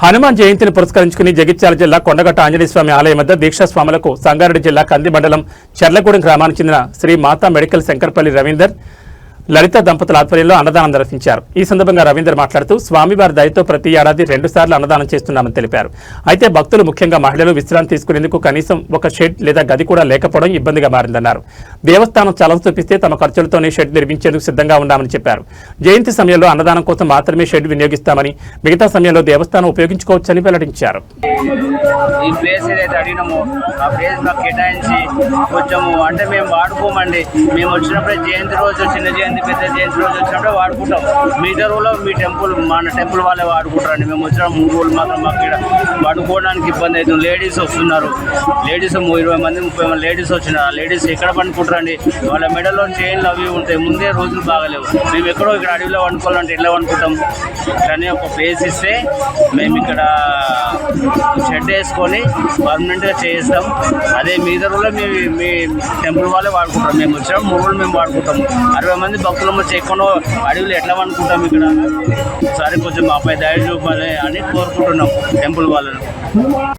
హనుమాన్ జయంతిని పురస్కరించుకుని జగిత్యాల జిల్లా కొండగట్ట ఆంజనేయ స్వామి ఆలయం వద్ద దీక్షా స్వాములకు సంగారెడ్డి జిల్లా కంది మండలం చెర్లగూడెం గ్రామానికి చెందిన శ్రీ మాతా మెడికల్ శంకర్పల్లి రవీందర్ లలిత దంపతుల ఆధ్వర్యంలో అన్నదానం నిర్వహించారు. ఈ సందర్భంగా రవీందర్ మాట్లాడుతూ స్వామివారి దయతో ప్రతి ఏడాది 2 సార్లు అన్నదానం చేస్తున్నామని తెలిపారు. అయితే భక్తులు ముఖ్యంగా మహిళలు విశ్రాంతి తీసుకునేందుకు కనీసం ఒక షెడ్ లేదా గది కూడా లేకపోవడం ఇబ్బందిగా మారిందన్నారు. దేవస్థానం చలం చూపిస్తే తమ ఖర్చులతోనే షెడ్ నిర్మించేందుకు సిద్ధంగా ఉన్నామని చెప్పారు. జయంతి సమయంలో అన్నదానం కోసం మాత్రమే షెడ్ వినియోగిస్తామని, మిగతా సమయంలో దేవస్థానం ఉపయోగించుకోవచ్చని వెల్లడించారు. ఈ ప్లేస్ ఏదైతే అడిగినామో ఆ ప్లేస్ మాకు కేటాయించి కొంచెము అంటే మేము వాడుకోమండి. మేము వచ్చినప్పుడే జయంతి రోజు, చిన్న జయంతి, పెద్ద జయంతి రోజు వచ్చినప్పుడే వాడుకుంటాం. మిగతా రోజులో మీ టెంపుల్, మన టెంపుల్ వాళ్ళే వాడుకుంటారండి. మేము వచ్చిన 3 రోజులు మాత్రం మాకు ఇక్కడ పడుకోవడానికి ఇబ్బంది అవుతుంది. లేడీస్ వస్తున్నారు, లేడీస్ 20 మంది 30 మంది లేడీస్ వచ్చినారు. ఆ లేడీస్ ఎక్కడ పండుకుంటారండి? వాళ్ళ మెడలో చైన్లు అవి ఉంటాయి. ముందే రోజులు బాగలేవు. మేము ఎక్కడో ఇక్కడ అడవిలో వండుకోవాలంటే ఎట్లా వండుకుంటాం? కానీ ఒక ప్లేస్ ఇస్తే మేము ఇక్కడ షెడ్ వేసుకొని పర్మనెంట్గా చేయిస్తాం. అదే మిగతా రోజులో మీ టెంపుల్ వాళ్ళే వాడుకుంటాం. మేము వచ్చిన 3 రోజులు మేము వాడుకుంటాము. 60 మంది భక్తులు వచ్చి ఎక్కడో అడవిలో ఎట్లా వండుకుంటాం ఇక్కడ? సరే కొంచెం మాపై దయ చూపాలి అని కోరుకుంటున్నాం టెంపుల్ వాళ్ళను.